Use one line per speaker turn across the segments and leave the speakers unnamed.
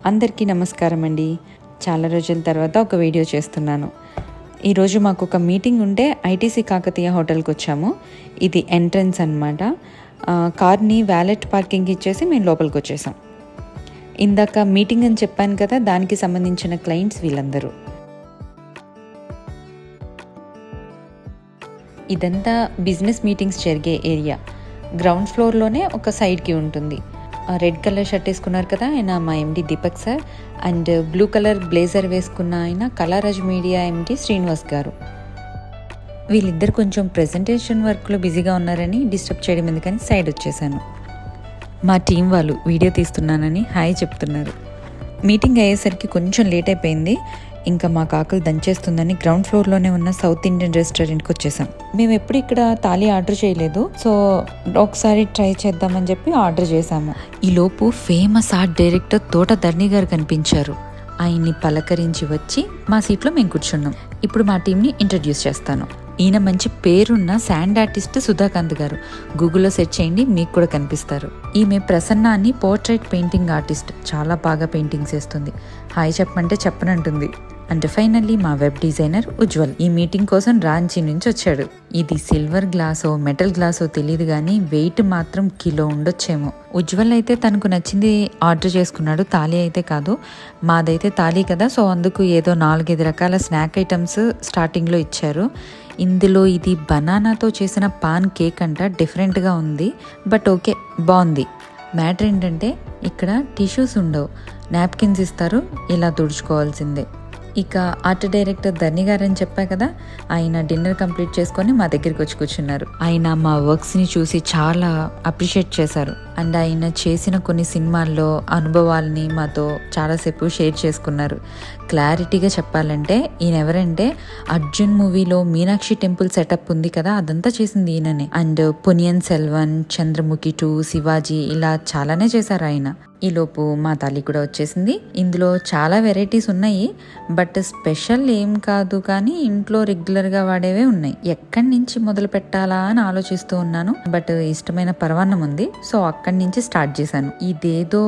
అందరికీ నమస్కారం అండి. చాలా రోజుల తర్వాత ఒక వీడియో చేస్తున్నాను. ఈరోజు మాకు ఒక మీటింగ్ ఉంటే ఐటీసీ కాకతీయ హోటల్కి వచ్చాము. ఇది ఎంట్రన్స్ అన్నమాట. కార్ని వ్యాలెట్ పార్కింగ్కి ఇచ్చేసి మేము లోపలికి వచ్చేసాం. ఇందాక మీటింగ్ అని చెప్పాను కదా, దానికి సంబంధించిన క్లయింట్స్ వీళ్ళందరూ. ఇదంతా బిజినెస్ మీటింగ్స్ జరిగే ఏరియా. గ్రౌండ్ ఫ్లోర్లోనే ఒక సైడ్కి ఉంటుంది. రెడ్ కలర్ షర్ట్ వేసుకున్నారు కదా ఆయన మా MD Deepak sir, and blue colour blazer వేసుకున్న ఆయన కళారాజ్ మీడియా ఎండి శ్రీనివాస్ గారు. వీళ్ళిద్దరు కొంచెం ప్రెజెంటేషన్ వర్క్లో బిజీగా ఉన్నారని డిస్టర్బ్ చేయడం ఎందుకని సైడ్ వచ్చేసాను. మా టీం వాళ్ళు వీడియో తీస్తున్నానని హాయ్ చెప్తున్నారు. మీటింగ్ అయ్యేసరికి కొంచెం లేట్ అయిపోయింది. ఇంకా మా ఆకలి దంచేస్తుందని గ్రౌండ్ ఫ్లోర్లోనే ఉన్న సౌత్ ఇండియన్ రెస్టారెంట్కి వచ్చేసాం. మేము ఎప్పుడు ఇక్కడ థాలీ ఆర్డర్ చేయలేదు, సో ఒకసారి ట్రై చేద్దామని చెప్పి ఆర్డర్ చేసాము. ఈలోపు ఫేమస్ ఆర్ట్ డైరెక్టర్ తోట ధర్ని గారు కనిపించారు. ఆయన్ని పలకరించి వచ్చి మా సీట్లో మేము కూర్చున్నాం. ఇప్పుడు మా టీంని ఇంట్రడ్యూస్ చేస్తాను. ఈయన మంచి పేరున్న శాండ్ ఆర్టిస్ట్ సుధాకాంత్ గారు. గూగుల్లో సెర్చ్ చేయండి, మీకు కూడా కనిపిస్తారు. ఈమె ప్రసన్న అని పోర్ట్రైట్ పెయింటింగ్ ఆర్టిస్ట్. చాలా బాగా పెయింటింగ్స్ వేస్తుంది. హాయ్ చెప్పమంటే చెప్పనంటుంది. అండ్ ఫైనల్లీ మా వెబ్ డిజైనర్ ఉజ్వల్. ఈ మీటింగ్ కోసం రాంచీ నుంచి వచ్చాడు. ఇది సిల్వర్ గ్లాసో మెటల్ గ్లాసో తెలియదు కానీ వెయిట్ మాత్రం కిలో ఉండొచ్చేమో. ఉజ్వల్ అయితే తనకు నచ్చింది ఆర్డర్ చేసుకున్నాడు. థాలీ అయితే కాదు, మాదైతే థాలీ కదా, సో అందుకు ఏదో 4-5 రకాల స్నాక్ ఐటమ్స్ స్టార్టింగ్లో ఇచ్చారు. ఇందులో ఇది బనానాతో చేసిన పాన్ కేక్ అంట. డిఫరెంట్గా ఉంది, బట్ ఓకే, బాగుంది. మ్యాటర్ ఏంటంటే ఇక్కడ టిష్యూస్ ఉండవు, నాప్కిన్స్ ఇస్తారు, ఇలా తుడుచుకోవాల్సిందే. ఇక ఆర్ట్ డైరెక్టర్ ధర్ని గారు అని చెప్పా కదా, ఆయన డిన్నర్ కంప్లీట్ చేసుకొని మా దగ్గరికి వచ్చి కూర్చున్నారు. ఆయన మా వర్క్స్ని చూసి చాలా అప్రిషియేట్ చేశారు. అండ్ ఆయన చేసిన కొన్ని సినిమాల్లో అనుభవాల్ని మాతో చాలాసేపు షేర్ చేసుకున్నారు. క్లారిటీగా చెప్పాలంటే ఈయన ఎవరంటే, అర్జున్ మూవీలో మీనాక్షి టెంపుల్ సెటప్ ఉంది కదా, అదంతా చేసింది ఈయననే. అండ్ పొనియన్ సెల్వన్, చంద్రముఖి 2, శివాజీ, ఇలా చాలానే చేశారు ఆయన. ఈలోపు మా థాలీ కూడా వచ్చేసింది. ఇందులో చాలా వెరైటీస్ ఉన్నాయి, బట్ స్పెషల్ ఏం కాదు, కానీ ఇంట్లో రెగ్యులర్గా వాడేవే ఉన్నాయి. ఎక్కడి నుంచి మొదలు పెట్టాలా అని ఆలోచిస్తూ ఉన్నాను, బట్ ఇష్టమైన పరవాన్నం ఉంది, సో అక్కడి నుంచి స్టార్ట్ చేశాను. ఇదేదో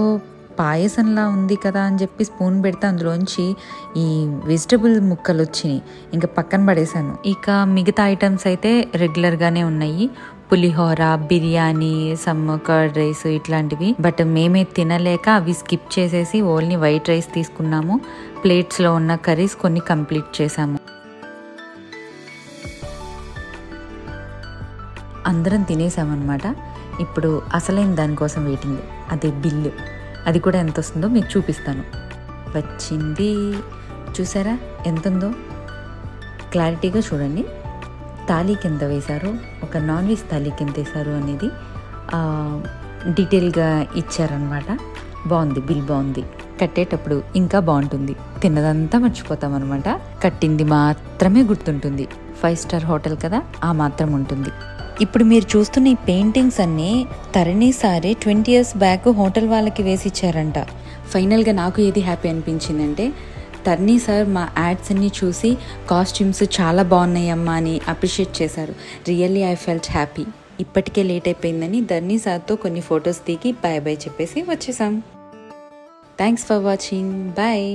పాయసంలా ఉంది కదా అని చెప్పి స్పూన్ పెడితే అందులోంచి ఈ వెజిటబుల్ ముక్కలు వచ్చినాయి, ఇంకా పక్కన పడేశాను. ఇక మిగతా ఐటమ్స్ అయితే రెగ్యులర్గానే ఉన్నాయి. పులిహోర, బిర్యానీ, సమ్ కర్డ్ రైస్ ఇట్లాంటివి. బట్ మేమే తినలేక అవి స్కిప్ చేసేసి ఓన్లీ వైట్ రైస్ తీసుకున్నాము. ప్లేట్స్లో ఉన్న కర్రీస్ కొన్ని కంప్లీట్ చేసాము. అందరం తినేసామన్నమాట. ఇప్పుడు అసలైన దానికోసం వెయిటింగ్, అదే బిల్లు. అది కూడా ఎంత వస్తుందో మీకు చూపిస్తాను. వచ్చింది, చూసారా ఎంత ఉందో? క్లారిటీగా చూడండి. థాలీకి ఎంత వేశారు, ఒక నాన్ వెజ్ థాలీకి ఎంత వేశారు అనేది డీటెయిల్గా ఇచ్చారనమాట. బాగుంది, బిల్ బాగుంది. కట్టేటప్పుడు ఇంకా బాగుంటుంది. తిన్నదంతా మర్చిపోతాం అనమాట, కట్టింది మాత్రమే గుర్తుంటుంది. 5 స్టార్ హోటల్ కదా, ఆ మాత్రం ఉంటుంది. ఇప్పుడు మీరు చూస్తున్న ఈ పెయింటింగ్స్ అన్నీ తరణి సారే 20 years బ్యాక్ హోటల్ వాళ్ళకి వేసి ఇచ్చారంట. ఫైనల్గా నాకు ఏది హ్యాపీ అనిపించిందంటే, ధర్ని సార్ మా యాడ్స్ అన్ని చూసి కాస్ట్యూమ్స్ చాలా బాగున్నాయమ్మా అని అప్రిషియేట్ చేశారు. Really I felt happy. ఇప్పటికే లేట్ అయిపోయిందని ధర్ని సార్తో కొన్ని ఫొటోస్ దిగి బాయ్ బాయ్ చెప్పేసి వచ్చేసాం. Thanks for watching. బాయ్.